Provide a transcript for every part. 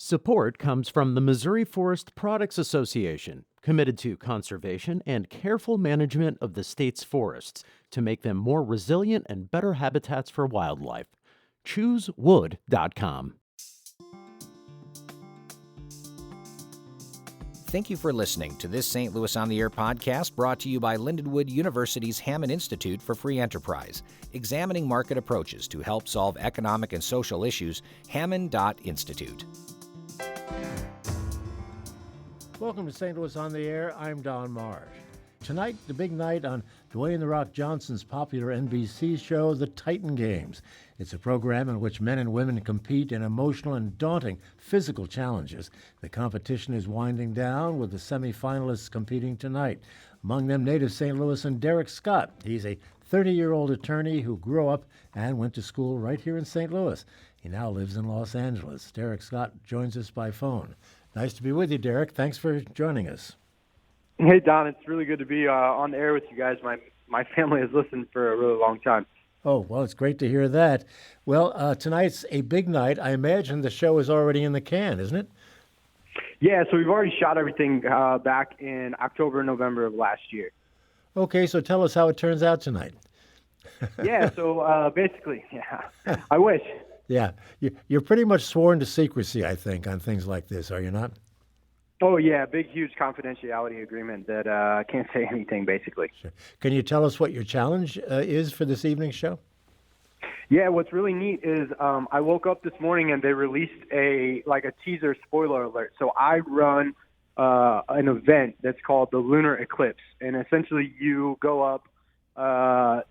Support comes from the Missouri Forest Products Association, committed to conservation and careful management of the state's forests to make them more resilient and better habitats for wildlife. ChooseWood.com. Thank you for listening to this St. Louis on the Air podcast brought to you by Lindenwood University's Hammond Institute for Free Enterprise, examining market approaches to help solve economic and social issues, hammond.institute. Welcome to St. Louis on the Air. I'm Don Marsh. Tonight, the big night on Dwayne "The Rock" Johnson's popular NBC show, The Titan Games. It's a program in which men and women compete in emotional and daunting physical challenges. The competition is winding down with the semi-finalists competing tonight. Among them, native St. Louisan Derik Scott. He's a 30-year-old attorney who grew up and went to school right here in St. Louis. He now lives in Los Angeles. Derik Scott joins us by phone. Nice to be with you, Derik. Thanks for joining us. Hey, Don. It's really good to be on the air with you guys. My family has listened for a really long time. Oh, well, it's great to hear that. Well, tonight's a big night. I imagine the show is already in the can, isn't it? Yeah, so we've already shot everything back in October and November of last year. Okay, so tell us how it turns out tonight. Yeah, so basically, yeah, I wish. Yeah, you're pretty much sworn to secrecy, I think, on things like this, are you not? Oh, yeah, big, huge confidentiality agreement that I can't say anything, basically. Sure. Can you tell us what your challenge is for this evening's show? Yeah, what's really neat is I woke up this morning and they released a teaser spoiler alert. So I run an event that's called the Lunar Eclipse, and essentially you go up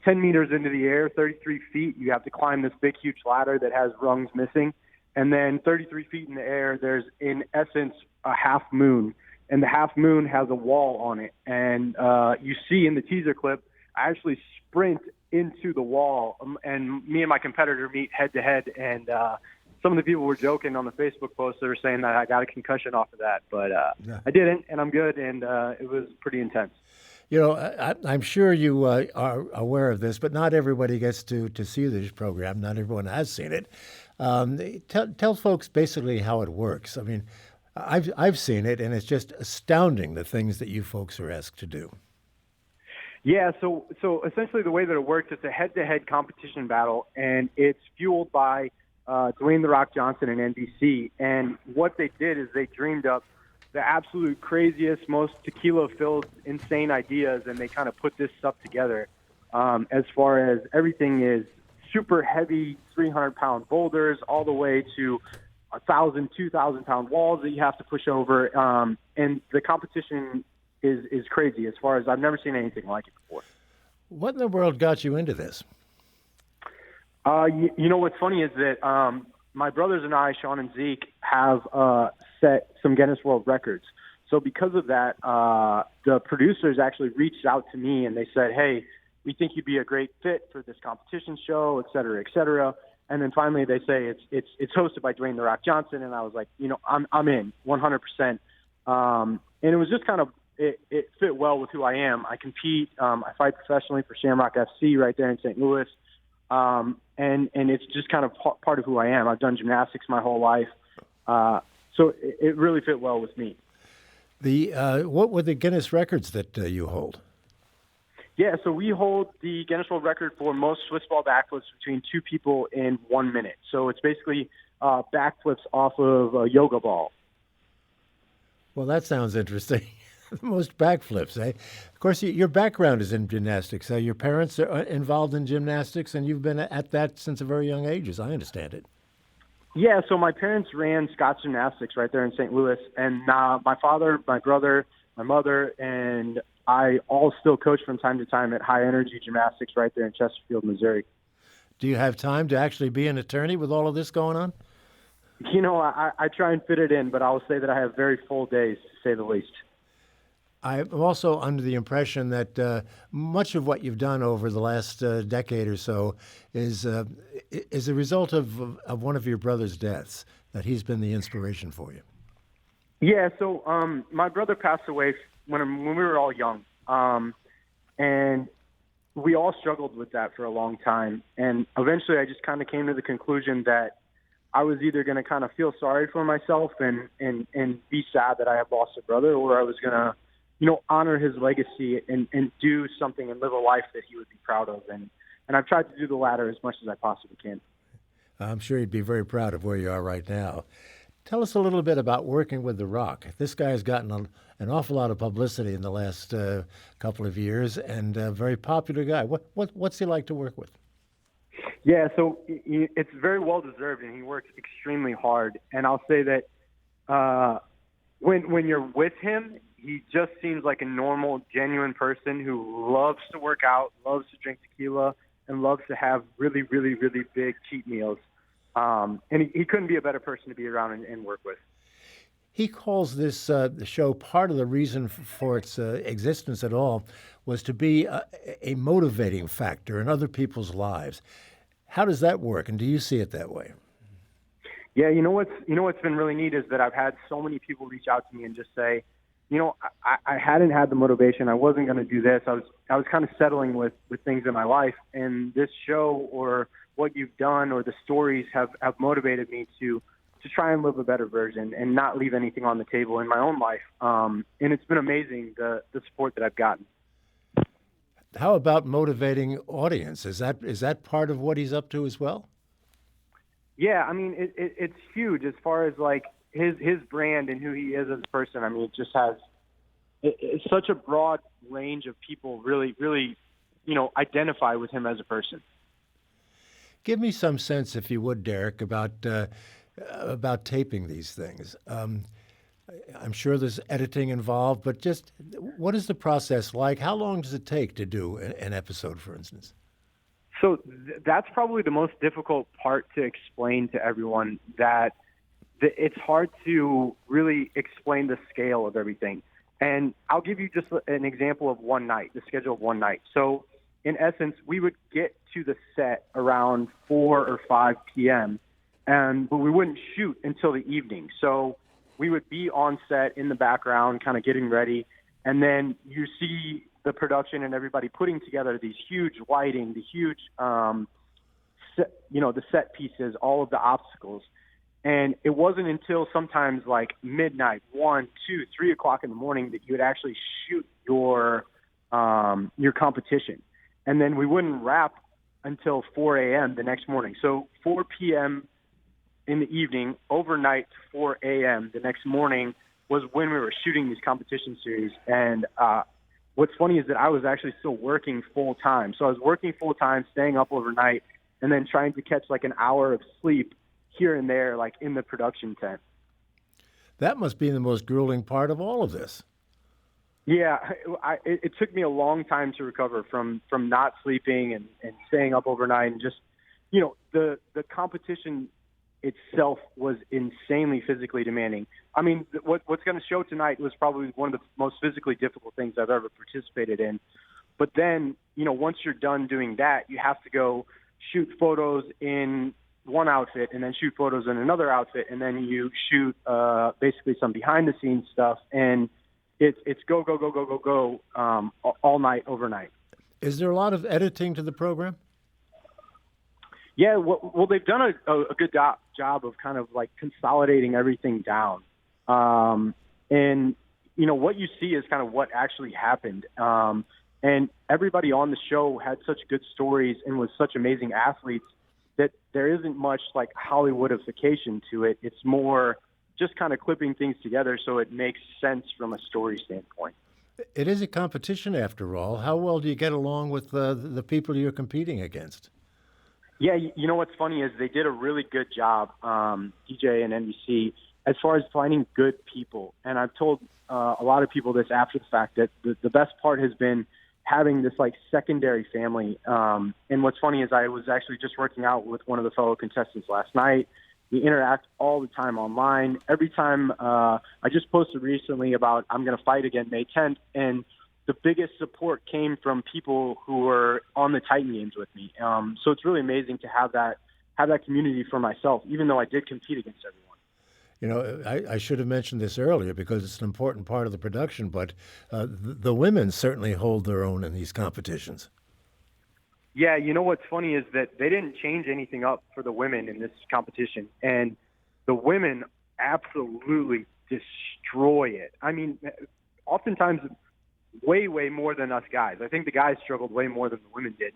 10 meters into the air, 33 feet. You have to climb this big, huge ladder that has rungs missing. And then 33 feet in the air, there's, in essence, a half moon. And the half moon has a wall on it. And you see in the teaser clip, I actually sprint into the wall. And me and my competitor meet head-to-head. And some of the people were joking on the Facebook post. They were saying that I got a concussion off of that. But yeah. I didn't, and I'm good. And it was pretty intense. You know, I'm sure you are aware of this, but not everybody gets to see this program. Not everyone has seen it. Tell folks basically how it works. I mean, I've seen it, and it's just astounding the things that you folks are asked to do. Yeah, so essentially the way that it works, it's a head-to-head competition battle, and it's fueled by Dwayne "The Rock" Johnson and NBC. And what they did is they dreamed up the absolute craziest, most tequila-filled, insane ideas, and they kind of put this stuff together. As far as everything is super heavy, 300-pound boulders, all the way to 1,000, 2,000-pound walls that you have to push over. And the competition is crazy as far as I've never seen anything like it before. What in the world got you into this? You know, what's funny is that my brothers and I, Sean and Zeke, have set some Guinness World Records. So because of that, the producers actually reached out to me and they said, hey, we think you'd be a great fit for this competition show, et cetera, et cetera. And then finally they say it's hosted by Dwayne "The Rock" Johnson. And I was like, you know, I'm in 100%. And it was just kind of, it fit well with who I am. I compete, I fight professionally for Shamrock FC right there in St. Louis. And it's just kind of part of who I am. I've done gymnastics my whole life. So it really fit well with me. What were the Guinness records that you hold? Yeah, so we hold the Guinness World Record for most Swiss ball backflips between two people in 1 minute. So it's basically backflips off of a yoga ball. Well, that sounds interesting. Most backflips, eh? Of course, your background is in gymnastics. Your parents are involved in gymnastics, and you've been at that since a very young age, as I understand it. Yeah, so my parents ran Scott's Gymnastics right there in St. Louis, and my father, my brother, my mother, and I all still coach from time to time at High Energy Gymnastics right there in Chesterfield, Missouri. Do you have time to actually be an attorney with all of this going on? You know, I try and fit it in, but I will say that I have very full days, to say the least. I'm also under the impression that much of what you've done over the last decade or so is a result of one of your brother's deaths, that he's been the inspiration for you. Yeah, so my brother passed away when we were all young, and we all struggled with that for a long time. And eventually I just kind of came to the conclusion that I was either going to kind of feel sorry for myself and be sad that I had lost a brother, or I was going to, honor his legacy and do something and live a life that he would be proud of. And I've tried to do the latter as much as I possibly can. I'm sure you'd be very proud of where you are right now. Tell us a little bit about working with The Rock. This guy has gotten an awful lot of publicity in the last couple of years, and a very popular guy. What's he like to work with? Yeah, so it's very well deserved, and he works extremely hard. And I'll say that when you're with him, he just seems like a normal, genuine person who loves to work out, loves to drink tequila, and loves to have really, really, really big cheat meals. And he couldn't be a better person to be around and work with. He calls this the show, part of the reason for its existence at all was to be a motivating factor in other people's lives. How does that work, and do you see it that way? Yeah, what's been really neat is that I've had so many people reach out to me and just say, I hadn't had the motivation. I wasn't going to do this. I was kind of settling with things in my life, and this show or what you've done or the stories have motivated me to try and live a better version and not leave anything on the table in my own life. And it's been amazing, the support that I've gotten. How about motivating audience? Is that part of what he's up to as well? Yeah, I mean, it's huge as far as like his brand and who he is as a person. I mean, it just has it's such a broad range of people really, really, identify with him as a person. Give me some sense, if you would, Derik, about taping these things. I'm sure there's editing involved, but just what is the process like? How long does it take to do an episode, for instance? So that's probably the most difficult part to explain to everyone, that it's hard to really explain the scale of everything. And I'll give you just an example of one night, the schedule of one night. So in essence, we would get to the set around 4 or 5 p.m., but we wouldn't shoot until the evening. So we would be on set in the background, kind of getting ready, and then you see the production and everybody putting together these huge lighting, the huge, the set pieces, all of the obstacles. And it wasn't until sometimes like midnight, 1, 2, 3 o'clock in the morning that you would actually shoot your competition. And then we wouldn't wrap until 4 a.m. the next morning. So 4 p.m. in the evening, overnight to 4 a.m. the next morning was when we were shooting these competition series. And what's funny is that I was actually still working full time. So I was working full time, staying up overnight, and then trying to catch like an hour of sleep here and there, like in the production tent. That must be the most grueling part of all of this. Yeah, it took me a long time to recover from not sleeping and staying up overnight, and just, the competition itself was insanely physically demanding. I mean, what's going to show tonight was probably one of the most physically difficult things I've ever participated in. But then, once you're done doing that, you have to go shoot photos in one outfit and then shoot photos in another outfit, and then you shoot basically some behind-the-scenes stuff, and it's go, go, go, go, go, go all night, overnight. Is there a lot of editing to the program? Yeah, well, they've done a good job of kind of like consolidating everything down. And, what you see is kind of what actually happened. And everybody on the show had such good stories and was such amazing athletes that there isn't much like Hollywoodification to it. It's more just kind of clipping things together so it makes sense from a story standpoint. It is a competition after all. How well do you get along with the people you're competing against? Yeah, what's funny is they did a really good job, DJ and NBC, as far as finding good people. And I've told a lot of people this after the fact, that the best part has been having this like secondary family. And what's funny is I was actually just working out with one of the fellow contestants last night. We interact all the time online. Every time I just posted recently about I'm going to fight again May 10th, and the biggest support came from people who were on the Titan Games with me. So it's really amazing to have that community for myself, even though I did compete against everyone. I should have mentioned this earlier because it's an important part of the production, but the women certainly hold their own in these competitions. Yeah, you know what's funny is that they didn't change anything up for the women in this competition, and the women absolutely destroy it. I mean, oftentimes way more than us guys. I think the guys struggled way more than the women did.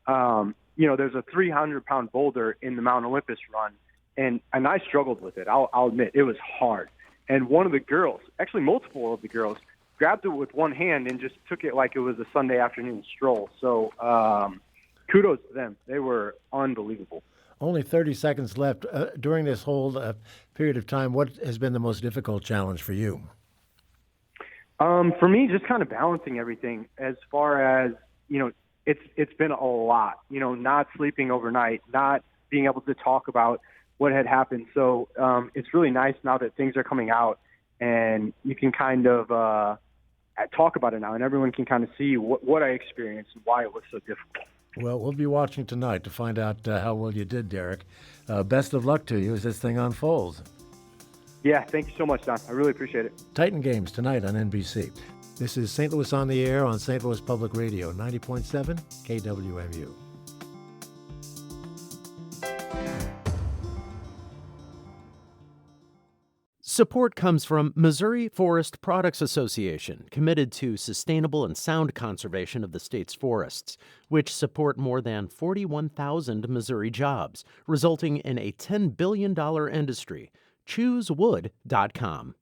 There's a 300-pound boulder in the Mount Olympus run, and I struggled with it. I'll admit it was hard. And one of the girls, actually multiple of the girls, grabbed it with one hand and just took it like it was a Sunday afternoon stroll. So kudos to them. They were unbelievable. Only 30 seconds left. During this whole period of time, what has been the most difficult challenge for you? For me, just kind of balancing everything as far as, it's been a lot, not sleeping overnight, not being able to talk about what had happened. So it's really nice now that things are coming out and you can kind of talk about it now, and everyone can kind of see what I experienced and why it was so difficult. Well, we'll be watching tonight to find out how well you did, Derik. Best of luck to you as this thing unfolds. Yeah, thank you so much, Don. I really appreciate it. Titan Games tonight on NBC. This is St. Louis on the Air on St. Louis Public Radio, 90.7 KWMU. Support comes from Missouri Forest Products Association, committed to sustainable and sound conservation of the state's forests, which support more than 41,000 Missouri jobs, resulting in a $10 billion industry. ChooseWood.com.